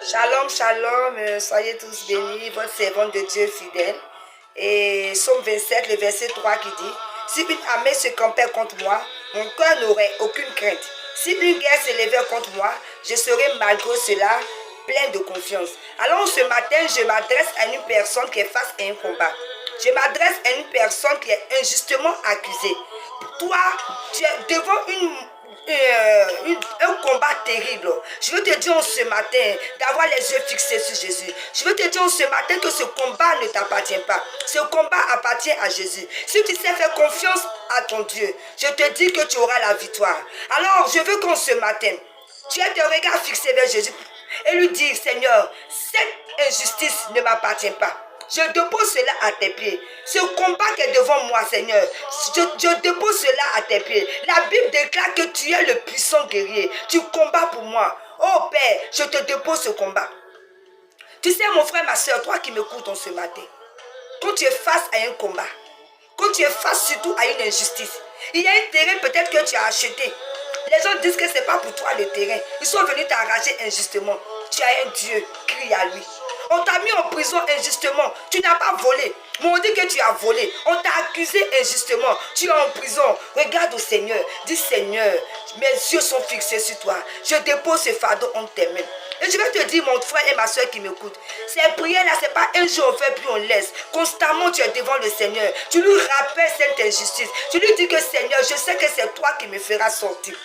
Shalom, shalom, soyez tous bénis, votre servante de Dieu fidèle. Et Psaume 27, le verset 3 qui dit, si une armée se campait contre moi, mon cœur n'aurait aucune crainte. Si une guerre s'élevait contre moi, je serais malgré cela plein de confiance. Alors ce matin, je m'adresse à une personne qui est face à un combat. Je m'adresse à une personne qui est injustement accusée. Toi, tu es devant un combat terrible. Je veux te dire ce matin d'avoir les yeux fixés sur Jésus. Je veux te dire ce matin que ce combat ne t'appartient pas. Ce combat appartient à Jésus. Si tu sais faire confiance à ton Dieu, je te dis que tu auras la victoire. Alors, je veux qu'en ce matin, tu aies tes regards fixés vers Jésus et lui dire, Seigneur, cette injustice ne m'appartient pas. Je dépose cela à tes pieds. Ce combat qui est devant moi, Seigneur, je dépose cela à tes pieds. La Bible déclare que tu es le puissant guerrier. Tu combats pour moi. Oh Père, je te dépose ce combat. Tu sais, mon frère, ma soeur, toi qui m'écoutes en ce matin, quand tu es face à un combat, quand tu es face surtout à une injustice, il y a un terrain peut-être que tu as acheté. Les gens disent que ce n'est pas pour toi le terrain. Ils sont venus t'arracher injustement. Tu as un Dieu, crie à lui. On t'a mis en prison injustement. Tu n'as pas volé. Mais on dit que tu as volé. On t'a accusé injustement. Tu es en prison. Regarde au Seigneur. Dis Seigneur, mes yeux sont fixés sur toi. Je dépose ce fardeau en tes mains. Et je vais te dire, mon frère et ma soeur qui m'écoutent, ces prières-là, ce n'est pas un jour on fait puis on laisse. Constamment, tu es devant le Seigneur. Tu lui rappelles cette injustice. Tu lui dis que Seigneur, je sais que c'est toi qui me feras sortir.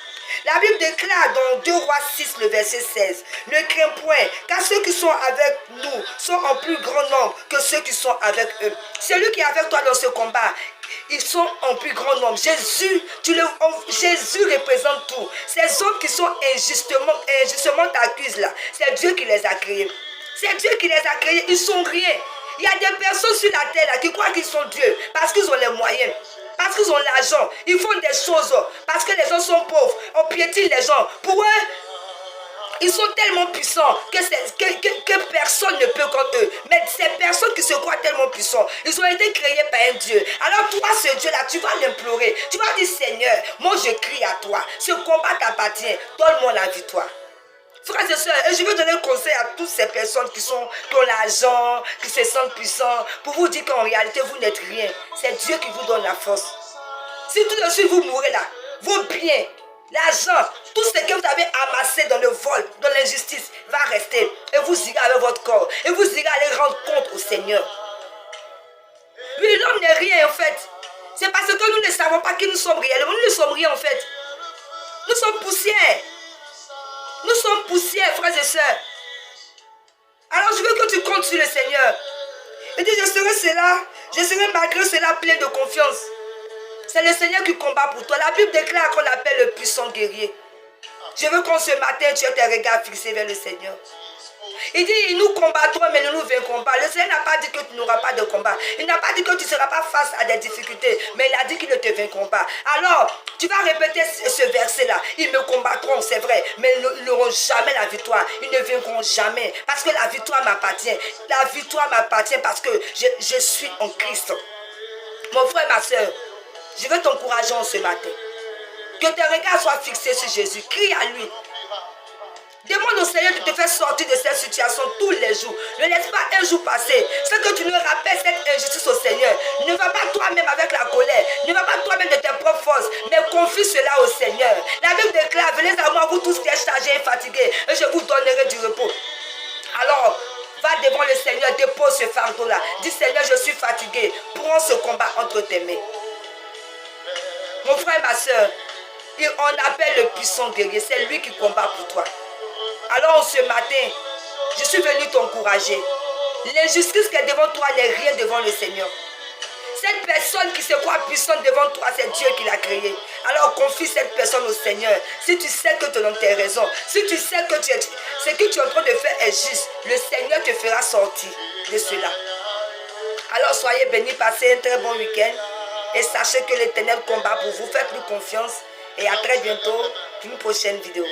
La Bible déclare dans 2 Rois 6, le verset 16, ne crains point, car ceux qui sont avec nous sont en plus grand nombre que ceux qui sont avec eux. Celui qui est avec toi dans ce combat, ils sont en plus grand nombre. Jésus représente tout. Ces hommes qui sont injustement t'accusent là, c'est Dieu qui les a créés. C'est Dieu qui les a créés, ils sont rien. Il y a des personnes sur la terre là, qui croient qu'ils sont Dieu parce qu'ils ont les moyens. Parce qu'ils ont l'argent, ils font des choses. Parce que les gens sont pauvres, on piétine les gens. Pour eux, ils sont tellement puissants que personne ne peut contre eux. Mais ces personnes qui se croient tellement puissants, ils ont été créés par un Dieu. Alors toi, ce Dieu-là, tu vas l'implorer. Tu vas dire, Seigneur, moi je crie à toi. Ce combat t'appartient. Donne-moi la victoire. Frères et sœurs, et je veux donner un conseil à toutes ces personnes qui ont l'argent, qui se sentent puissants, pour vous dire qu'en réalité, vous n'êtes rien. C'est Dieu qui vous donne la force. Si tout de suite vous mourrez là, vos biens, l'argent, tout ce que vous avez amassé dans le vol, dans l'injustice, va rester. Et vous irez avec votre corps. Et vous irez aller rendre compte au Seigneur. Lui, l'homme n'est rien en fait. C'est parce que nous ne savons pas qui nous sommes réellement. Nous ne sommes rien en fait. Nous sommes poussière. Nous sommes poussière, frères et sœurs. Alors je veux que tu comptes sur le Seigneur. Et dis, je serai malgré cela plein de confiance. C'est le Seigneur qui combat pour toi. La Bible déclare qu'on l'appelle le puissant guerrier. Je veux qu'en ce matin, tu aies tes regards fixés vers le Seigneur. Il dit, nous combattons, mais nous ne vaincrons pas. Le Seigneur n'a pas dit que tu n'auras pas de combat. Il n'a pas dit que tu ne seras pas face à des difficultés. Mais il a dit qu'ils ne te vaincront pas. Alors, tu vas répéter ce verset-là. Ils me combattront, c'est vrai. Mais ils n'auront jamais la victoire. Ils ne vaincront jamais. Parce que la victoire m'appartient. La victoire m'appartient parce que je suis en Christ. Mon frère, ma soeur, je veux t'encourager en ce matin. Que tes regards soient fixés sur Jésus. Crie à lui. Demande au Seigneur de te faire sortir de cette situation tous les jours. Ne laisse pas un jour passer. C'est que tu ne rappelles cette injustice au Seigneur. Ne va pas toi-même avec la colère. Ne va pas toi-même de tes propres forces. Mais confie cela au Seigneur. La Bible déclare, venez à moi, vous tous qui êtes chargés et fatigués, et je vous donnerai du repos. Alors, va devant le Seigneur, dépose ce fardeau-là. Dis, Seigneur, je suis fatigué. Prends ce combat entre tes mains. Mon frère et ma soeur, on appelle le puissant guerrier. C'est lui qui combat pour toi. Alors ce matin, je suis venu t'encourager. L'injustice qui est devant toi n'est rien devant le Seigneur. Cette personne qui se croit puissante devant toi, c'est Dieu qui l'a créée. Alors confie cette personne au Seigneur. Si tu sais que tu as raison, si tu sais que ce que tu es en train de faire est juste, le Seigneur te fera sortir de cela. Alors soyez bénis, passez un très bon week-end. Et sachez que l'Éternel combat pour vous. Faites-lui confiance. Et à très bientôt pour une prochaine vidéo.